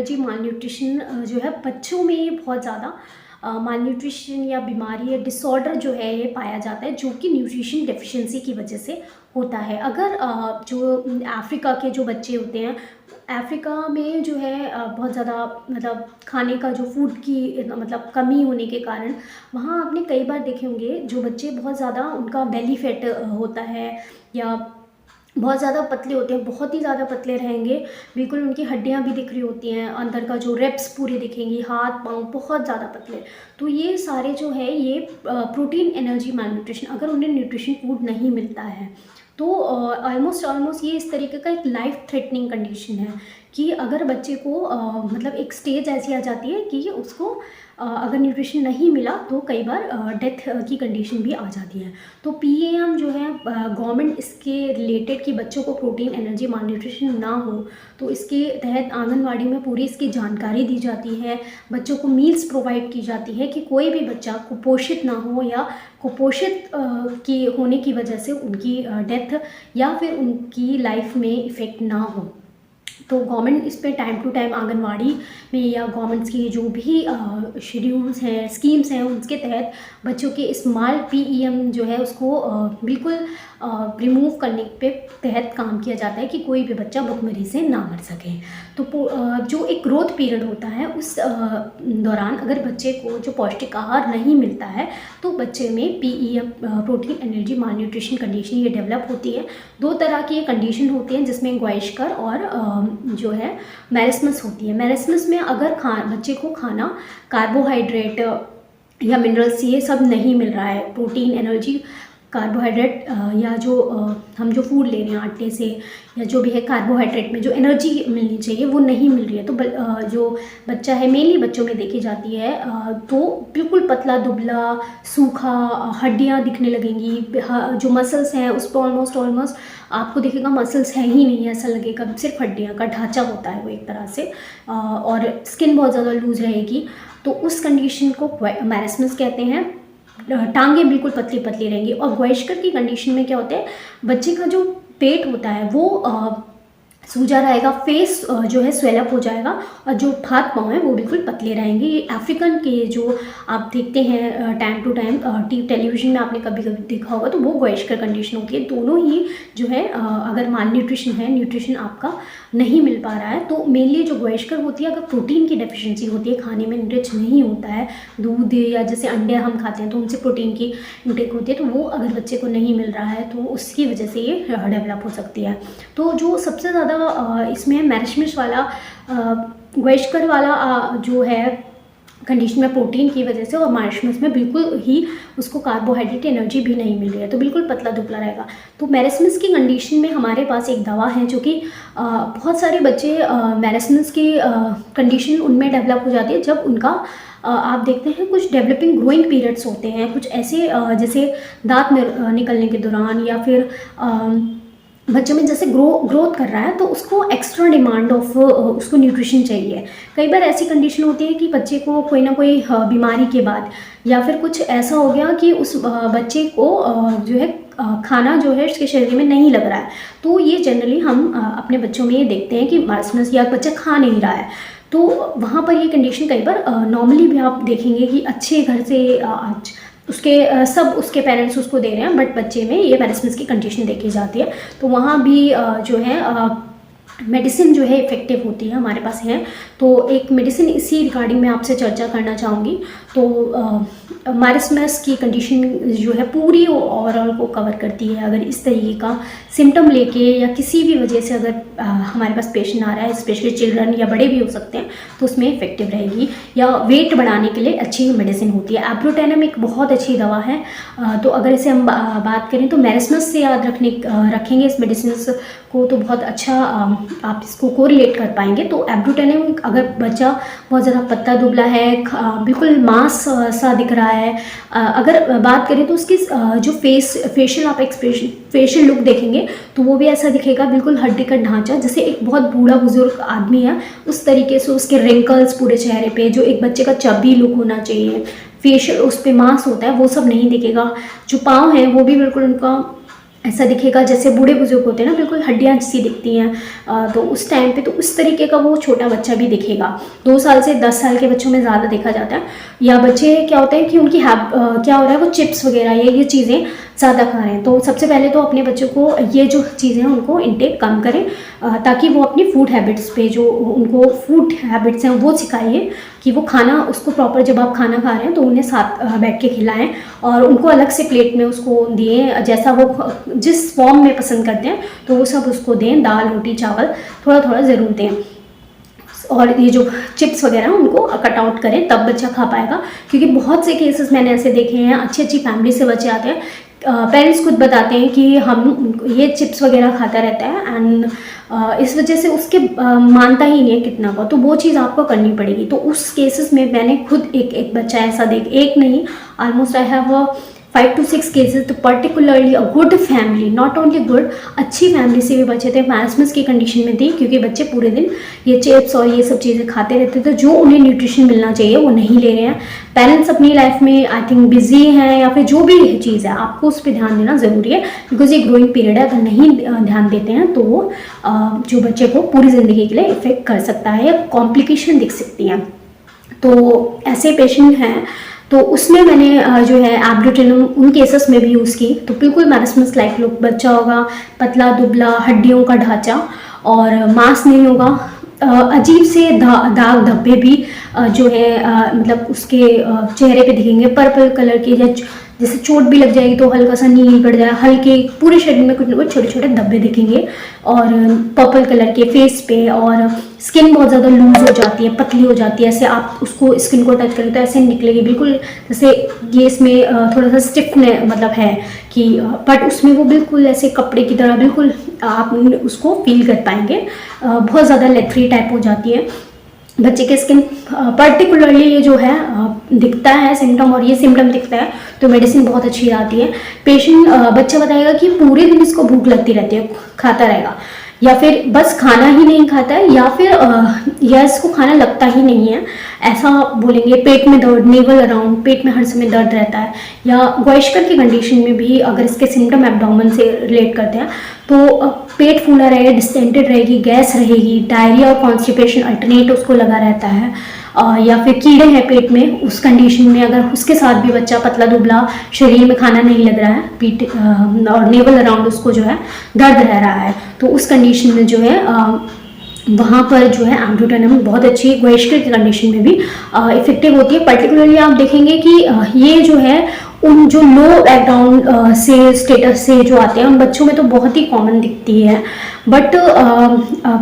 Energy माल nutrition जो है बच्चों में बहुत ज़्यादा माल न्यूट्रिशन या बीमारी या डिसऑर्डर जो है ये पाया जाता है, जो कि न्यूट्रिशन डेफिशिएंसी की वजह से होता है। अगर जो अफ्रीका के जो बच्चे होते हैं, अफ्रीका में जो है बहुत ज़्यादा मतलब खाने का जो फूड की मतलब कमी होने के कारण वहाँ आपने कई बार देखे होंगे जो बच्चे बहुत ज़्यादा उनका बेली फैट होता है या बहुत ज़्यादा पतले होते हैं, बहुत ही ज़्यादा पतले रहेंगे, बिल्कुल उनकी हड्डियाँ भी दिख रही होती हैं, अंदर का जो रेप्स पूरी दिखेंगी, हाथ पाँव बहुत ज़्यादा पतले। तो ये सारे जो है ये प्रोटीन एनर्जी माल न्यूट्रिशन, अगर उन्हें न्यूट्रिशन फूड नहीं मिलता है तो ऑलमोस्ट ये इस तरीके का एक लाइफ थ्रेटनिंग कंडीशन है कि अगर बच्चे को मतलब एक स्टेज ऐसी आ जाती है कि उसको अगर न्यूट्रिशन नहीं मिला तो कई बार डेथ की कंडीशन भी आ जाती है। तो पीएएम जो है गवर्नमेंट इसके रिलेटेड कि बच्चों को प्रोटीन एनर्जी माल न्यूट्रिशन ना हो तो इसके तहत आंगनवाड़ी में पूरी इसकी जानकारी दी जाती है, बच्चों को मील्स प्रोवाइड की जाती है कि कोई भी बच्चा कुपोषित ना हो या कुपोषित की होने की वजह से उनकी डेथ या फिर उनकी लाइफ में इफ़ेक्ट ना हो। तो गवर्नमेंट इस पे टाइम टू टाइम आंगनवाड़ी में या गवर्नमेंट्स की जो भी शेड्यूल्स हैं, स्कीम्स हैं, उसके तहत बच्चों के इस माल पीईएम जो है उसको बिल्कुल रिमूव करने पे तहत काम किया जाता है कि कोई भी बच्चा भुखमरी से ना मर सके। तो जो एक ग्रोथ पीरियड होता है उस दौरान अगर बच्चे को जो पौष्टिक आहार नहीं मिलता है तो बच्चे में पीईएम प्रोटीन एनर्जी माल न्यूट्रिशन कंडीशन ये डेवलप होती है। दो तरह की ये कंडीशन होती हैं जिसमें ग्वाइशकर और जो है मैरिस्मस होती है। मैरिस्मस में अगर बच्चे को खाना कार्बोहाइड्रेट या मिनरल्स ये सब नहीं मिल रहा है, प्रोटीन एनर्जी कार्बोहाइड्रेट या जो हम जो फूड ले रहे हैं आटे से या जो भी है कार्बोहाइड्रेट में जो एनर्जी मिलनी चाहिए वो नहीं मिल रही है, तो जो बच्चा है मेनली बच्चों में देखी जाती है तो बिल्कुल पतला दुबला सूखा, हड्डियां दिखने लगेंगी, जो मसल्स हैं उस पर ऑलमोस्ट आपको दिखेगा मसल्स है ही नहीं, ऐसा लगेगा सिर्फ हड्डियां का ढांचा होता है वो एक तरह से, और स्किन बहुत ज़्यादा लूज रहेगी। तो उस कंडीशन को मैरिस्मस कहते हैं। टांगे बिल्कुल पतली पतली रहेंगी। और ग्वाइशकर की कंडीशन में क्या होता है, बच्चे का जो पेट होता है वो सूजा रहेगा, फेस जो है स्वेलअप हो जाएगा और जो हाथ पाँव है वो बिल्कुल पतले रहेंगे। ये अफ्रीकन के जो आप देखते हैं टाइम टू टाइम टेलीविजन में आपने कभी कभी देखा होगा तो वो ग्वाइशकर कंडीशन होती है। दोनों ही जो है अगर माल न्यूट्रिशन है, न्यूट्रिशन आपका नहीं मिल पा रहा है तो मेनली जो ग्वाइशकर होती है अगर प्रोटीन की डेफिशिएंसी होती है, खाने में रिच नहीं होता है, दूध या जैसे अंडे हम खाते हैं तो उनसे प्रोटीन की इंटेक होती है, तो वो अगर बच्चे को नहीं मिल रहा है तो उसकी वजह से ये डेवलप हो सकती है। तो जो सबसे ज़्यादा इसमें मैरिस्मस वाला ग्वाइशकर वाला जो है कंडीशन में प्रोटीन की वजह से, और मैरिस्मस में बिल्कुल ही उसको कार्बोहाइड्रेट एनर्जी भी नहीं मिल रही है तो बिल्कुल पतला दुबला रहेगा। तो मैरिस्मस की कंडीशन में हमारे पास एक दवा है जो कि बहुत सारे बच्चे मैरिस्मस की कंडीशन उनमें डेवलप हो जाती है जब उनका आप देखते हैं कुछ डेवलपिंग ग्रोइंग पीरियड्स होते हैं, कुछ ऐसे जैसे दांत निकलने के दौरान या फिर बच्चों में जैसे ग्रोथ कर रहा है तो उसको एक्स्ट्रा डिमांड ऑफ उसको न्यूट्रिशन चाहिए। कई बार ऐसी कंडीशन होती है कि बच्चे को कोई ना कोई बीमारी के बाद या फिर कुछ ऐसा हो गया कि उस बच्चे को जो है खाना जो है उसके शरीर में नहीं लग रहा है, तो ये जनरली हम अपने बच्चों में ये देखते हैं कि मैरिस्मस या बच्चा खा नहीं रहा है, तो वहाँ पर ये कंडीशन कई बार नॉर्मली भी आप देखेंगे कि अच्छे घर से उसके सब उसके पेरेंट्स उसको दे रहे हैं बट बच्चे में ये मैरिस्मस की कंडीशन देखी जाती है। तो वहाँ भी जो है मेडिसिन जो है इफ़ेक्टिव होती है हमारे पास है। तो एक मेडिसिन इसी रिगार्डिंग में आपसे चर्चा करना चाहूँगी। तो मैरिस्मस की कंडीशन जो है पूरी ओवरऑल को कवर करती है। अगर इस तरीके का सिम्टम लेके या किसी भी वजह से अगर हमारे पास पेशेंट आ रहा है, स्पेशली चिल्ड्रन या बड़े भी हो सकते हैं, तो उसमें इफेक्टिव रहेगी। या वेट बढ़ाने के लिए अच्छी मेडिसिन होती है। एब्रोटेनम एक बहुत अच्छी दवा है। तो अगर इसे हम बात करें तो मैरिस्मस से याद रखेंगे इस मेडिसिन को तो बहुत अच्छा आप इसको कोरिलेट कर पाएंगे। तो एब्रोटेनम अगर बच्चा बहुत ज़्यादा पतला दुबला है, बिल्कुल मांस सा दिख रहा है, अगर बात करें तो उसकी जो फेशियल आप एक्सप्रेशन फेशियल लुक देखेंगे तो वो भी ऐसा दिखेगा, बिल्कुल हड्डी का ढांचा जैसे एक बहुत बूढ़ा बुजुर्ग आदमी है उस तरीके से उसके रिंकल्स पूरे चेहरे पे, जो एक बच्चे का चबी लुक होना चाहिए, फेशियल उस पर मांस होता है वो सब नहीं दिखेगा। जो पाँव है वो भी बिल्कुल उनका ऐसा दिखेगा जैसे बूढ़े बुजुर्ग होते हैं ना, बिल्कुल हड्डियां सी दिखती हैं, तो उस टाइम पे तो उस तरीके का वो छोटा बच्चा भी दिखेगा। 2 साल से 10 साल के बच्चों में ज़्यादा देखा जाता है। या बच्चे क्या होता है कि उनकी क्या हो रहा है, वो चिप्स वगैरह ये चीज़ें ज़्यादा खा रहे हैं। तो सबसे पहले तो अपने बच्चों को ये जो चीज़ें हैं उनको इंटेक कम करें, ताकि वो अपनी फूड हैबिट्स पे, जो उनको फूड हैबिट्स हैं वो सिखाइए कि वो खाना उसको प्रॉपर, जब आप खाना खा रहे हैं तो उन्हें साथ बैठ के खिलाएं और उनको अलग से प्लेट में उसको दिए, जैसा वो जिस फॉर्म में पसंद करते हैं तो वो सब उसको दें। दाल रोटी चावल थोड़ा थोड़ा ज़रूर दें, और ये जो चिप्स वगैरह उनको कट आउट करें, तब बच्चा खा पाएगा। क्योंकि बहुत से केसेस मैंने ऐसे देखे हैं, अच्छी अच्छी फैमिली से बच्चे आते हैं, पेरेंट्स खुद बताते हैं कि हम ये चिप्स वगैरह खाता रहता है एंड इस वजह से उसके मानता ही नहीं है कितना का, तो वो चीज़ आपको करनी पड़ेगी। तो उस केसेस में मैंने खुद एक बच्चा ऐसा एक नहीं, almost I have 5 to 6 cases. तो particularly a good family, not only good, अच्छी फैमिली से भी बच्चे थे, मैरास्मस की कंडीशन में थी, क्योंकि बच्चे पूरे दिन ये चिप्स और ये सब चीज़ें खाते रहते थे, जो उन्हें न्यूट्रिशन मिलना चाहिए वो नहीं ले रहे हैं। पेरेंट्स अपनी लाइफ में आई थिंक बिजी हैं, या फिर जो भी चीज़ है आपको उस पर ध्यान देना ज़रूरी है, बिकॉज ये ग्रोइंग पीरियड है। अगर नहीं ध्यान देते हैं तो वो जो बच्चे को पूरी ज़िंदगी के लिए इफेक्ट कर सकता है, या कॉम्प्लिकेशन दिख सकती हैं। तो ऐसे पेशेंट हैं, तो उसमें मैंने जो है एब्रोटेनम उन केसेस में भी यूज़ की। तो बिल्कुल मैरास्मस लाइक लुक, बच्चा होगा पतला दुबला, हड्डियों का ढांचा और मांस नहीं होगा, अजीब से दाग धब्बे भी जो है मतलब उसके चेहरे पे दिखेंगे, पर्पल कलर के, या जैसे चोट भी लग जाएगी तो हल्का सा नील पड़ जाए, हल्के पूरे शरीर में कुछ ना कुछ छोटे छोटे धब्बे दिखेंगे, और पर्पल कलर के फेस पे, और स्किन बहुत ज़्यादा लूज हो जाती है, पतली हो जाती है, ऐसे आप उसको स्किन को टच करें तो ऐसे निकलेगी बिल्कुल, जैसे ये इसमें थोड़ा सा स्टिफ मतलब है कि, बट उसमें वो बिल्कुल ऐसे कपड़े की तरह बिल्कुल आप उसको फील कर पाएंगे। बहुत ज़्यादा लेथरी टाइप हो जाती है बच्चे के स्किन। पर्टिकुलरली ये जो है दिखता है सिम्टम, और ये सिम्टम दिखता है तो मेडिसिन बहुत अच्छी आती है। पेशेंट बच्चा बताएगा कि पूरे दिन इसको भूख लगती रहती है, खाता रहेगा, या फिर बस खाना ही नहीं खाता है, या फिर या इसको खाना लगता ही नहीं है, ऐसा बोलेंगे। पेट में दर्द, नेवल अराउंड, पेट में हर समय दर्द रहता है, या ग्वाइशकर की कंडीशन में भी अगर इसके सिम्टम एब्डोमेन से रिलेट करते हैं तो पेट फूला रहेगा, डिस्टेंटेड रहेगी, गैस रहेगी, डायरिया और कॉन्स्टिपेशन अल्टरनेट उसको लगा रहता है, या फिर कीड़े हैं पेट में, उस कंडीशन में अगर उसके साथ भी बच्चा पतला दुबला, शरीर में खाना नहीं लग रहा है, पीठ और नेवल अराउंड उसको जो है दर्द रह रहा है, तो उस कंडीशन में जो है वहाँ पर जो है एब्रोटेनम बहुत अच्छी ग्वाइशकर की कंडीशन में भी इफेक्टिव होती है। पर्टिकुलरली आप देखेंगे कि ये जो है उन जो लो बैकग्राउंड से स्टेटस से जो आते हैं उन बच्चों में तो बहुत ही कॉमन दिखती है, बट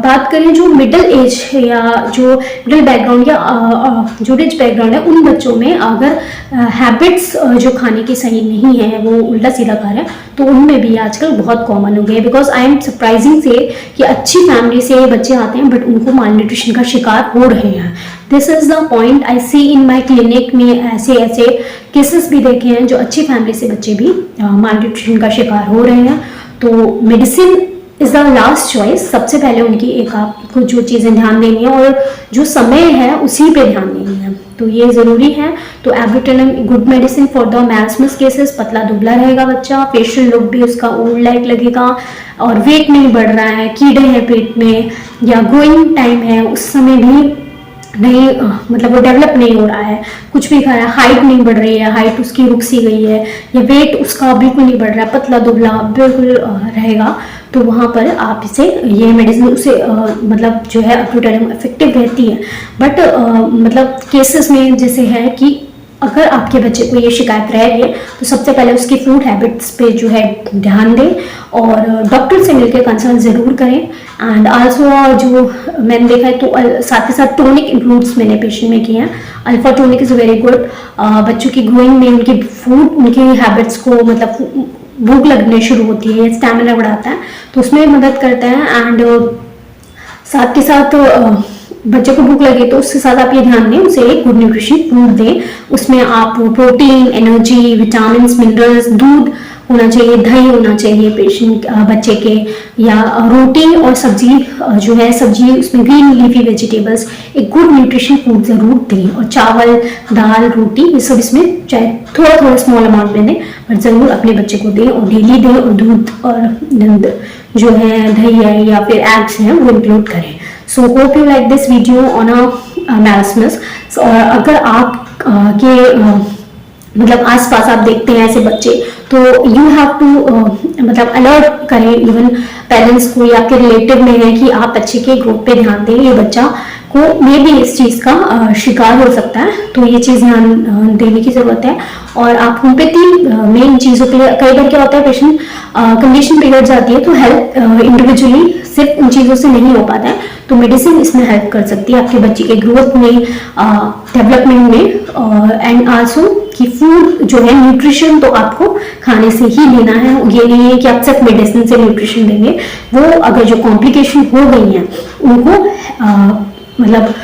बात करें जो मिडिल एज या जो मिडिल बैकग्राउंड या जो रिच बैकग्राउंड है, उन बच्चों में अगर हैबिट्स जो खाने की सही नहीं है, वो उल्टा सीधा खा रहे हैं, तो उनमें भी आजकल बहुत कॉमन हो गए। बिकॉज आई एम सरप्राइजिंग से कि अच्छी फैमिली से ये बच्चे आते हैं बट उनको माल न्यूट्रिशन का शिकार हो रहे हैं। This is the point I see in my clinic में। ऐसे ऐसे केसेस भी देखे हैं जो अच्छी फैमिली से बच्चे भी माल न्यूट्रिशन का शिकार हो रहे हैं। तो medicine is the last choice. सबसे पहले उनकी एक आपको जो चीज़ें ध्यान देनी है और जो समय है उसी पे ध्यान देनी है, तो ये ज़रूरी है। तो abrotanum good medicine for the marasmus cases. पतला दुबला रहेगा बच्चा, फेशियल लुक भी उसका ओल्ड लाइक लगेगा, और वेट नहीं बढ़ रहा है, कीड़े हैं पेट में, या ग्रोइंग टाइम है उस समय भी नहीं मतलब वो डेवलप नहीं हो रहा है, कुछ भी खा रहा है, हाइट नहीं बढ़ रही है, हाइट उसकी रुक सी गई है, या वेट उसका बिल्कुल नहीं बढ़ रहा है, पतला दुबला बिल्कुल रहेगा, तो वहाँ पर आप इसे ये मेडिसिन उसे मतलब जो है एब्रोटेनम इफेक्टिव रहती है। बट मतलब केसेस में जैसे है कि अगर आपके बच्चे को ये शिकायत रह रही है तो सबसे पहले उसकी फूड हैबिट्स पे जो है ध्यान दें, और डॉक्टर से मिलकर कंसल्ट ज़रूर करें। एंड आल्सो जो मैंने देखा है तो साथ ही साथ टोनिक इंक्लूड्स मैंने पेशेंट में किए हैं। Alpha tonic is very good. बच्चों की ग्रोइंग में उनकी फूड, उनकी हैबिट्स को मतलब भूख लगने शुरू होती है, स्टैमिना बढ़ाता है, तो उसमें मदद करता है। एंड साथ के साथ बच्चे को भूख लगे तो उसके साथ आप ये ध्यान दें उसे एक गुड न्यूट्रिशन फूड दें। उसमें आप प्रोटीन, एनर्जी, विटामिन, मिनरल्स, दूध होना चाहिए, दही होना चाहिए पेशेंट बच्चे के, या रोटी और सब्जी जो है, सब्जी उसमें ग्रीन लीफी वेजिटेबल्स, एक गुड न्यूट्रिशन फूड ज़रूर दें। और चावल, दाल, रोटी, ये सब इसमें चाहे थोड़ा थोड़ा स्मॉल अमाउंट में दें, पर ज़रूर अपने बच्चे को दें और डेली दें। और दूध और जो है दही है या फिर एग्स हैं वो इंक्लूड करें। So hope you like this video on marasmus. और अगर आप के मतलब आसपास आप देखते हैं ऐसे बच्चे, तो यू हैव टू मतलब अलर्ट करें इवन पेरेंट्स को या आपके रिलेटिव में है कि आप बच्चे के ग्रोथ पे ध्यान दें, ये बच्चा को मे भी इस चीज़ का शिकार हो सकता है, तो ये चीज़ ध्यान देने की ज़रूरत है। और आप होम्योपैथी में इन चीज़ों पे, कई बार क्या होता है पेशेंट कंडीशन बिगड़ जाती है तो हेल्प इंडिविजुअली सिर्फ उन चीज़ों से नहीं हो पाता है, तो मेडिसिन इसमें हेल्प कर सकती है आपके बच्चे के ग्रोथ में, डेवलपमेंट में, एंड आल्सो कि फूड जो है न्यूट्रिशन तो आपको खाने से ही लेना है। ये नहीं है कि आप सिर्फ मेडिसिन से न्यूट्रिशन देंगे, वो अगर जो कॉम्प्लिकेशन हो गई हैं उनको मतलब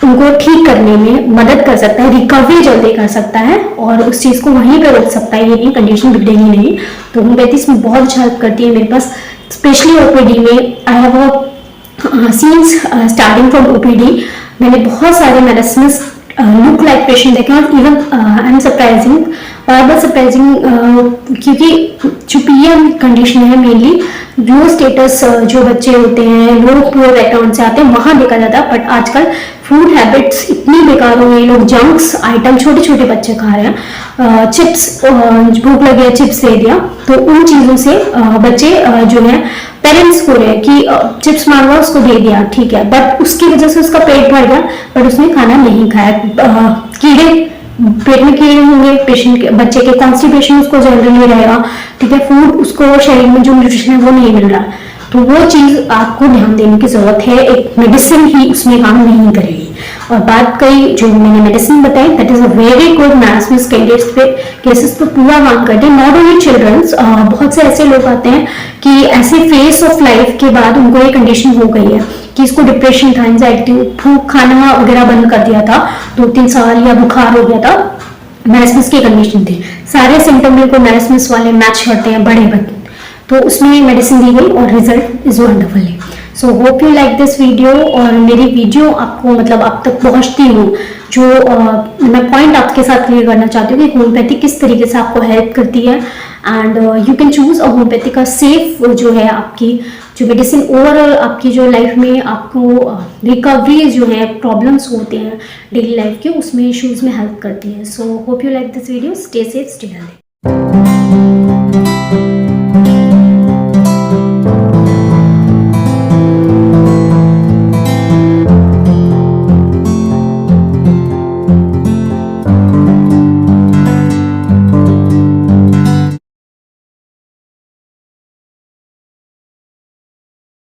उनको ठीक करने में मदद कर सकता है, रिकवरी जल्दी कर सकता है और उस चीज़ को वहीं पर रोक सकता है, ये नहीं कंडीशन बिगड़ेगी नहीं। तो होम्योपैथी इसमें बहुत अच्छा हेल्प करती है। मेरे पास स्पेशली ओपीडी में I have scenes starting from OPD, मैंने बहुत सारे मेडिसिन लुक लाइक पेशेंट देखे और even I am surprising, bar surprising, क्योंकि जो पीएम कंडीशन है मेनली लो स्टेटस जो बच्चे होते हैं, लो पुअर बैकग्राउंड से आते हैं, वहां देखा जाता है। बट आजकल फूड हैबिट्स इतनी बेकार हो गई, लोग जंक्स आइटम छोटे छोटे बच्चे खा रहे हैं, चिप्स, भूख लगी है चिप्स दे दिया, तो उन चीज़ों से बच्चे जो है पेरेंट्स को रहे कि चिप्स मांगा उसको दे दिया, ठीक है, बट उसकी वजह से उसका पेट भर गया, बट उसने खाना नहीं खाया। कीड़े पेट में कीड़े होंगे, पेशेंट के बच्चे के कॉन्स्टिपेशन उसको जनरली रहेगा, ठीक है, फूड उसको शरीर में जो न्यूट्रिशन है वो नहीं मिल रहा, तो वो चीज़ आपको ध्यान देने की जरूरत है। एक मेडिसिन ही उसमें काम नहीं करेगी। और बात कही जो मैंने मेडिसिन बताई, that is a very good marasmus cases पे पूरा काम करते हैं। नॉट ओनली चिल्ड्रंस, बहुत से ऐसे लोग आते हैं कि ऐसे फेस ऑफ लाइफ के बाद उनको ये कंडीशन हो गई है कि इसको डिप्रेशन था, एंजाइटी, भूख, खाना वगैरह बंद कर दिया था 2-3 साल, या बुखार हो गया था, मैरास्मस की कंडीशन थी, सारे सिम्टम को मैरास्मस वाले मैच करते हैं बड़े बच्चे, तो उसमें मेडिसिन दी गई और result is wonderful. So hope you like this video, और मेरी वीडियो आपको मतलब आप तक पहुंचती हूँ, जो मैं पॉइंट आपके साथ क्लियर करना चाहती हूँ कि होम्योपैथी किस तरीके से आपको हेल्प करती है, and you can choose a homeopathy का सेफ जो है आपकी जो मेडिसिन ओवरऑल आपकी जो लाइफ में आपको रिकवरी जो है प्रॉब्लम्स होते हैं डेली लाइफ के, उसमें इश्यूज में हेल्प करती है। So hope you like this video, stay safe, stay healthy.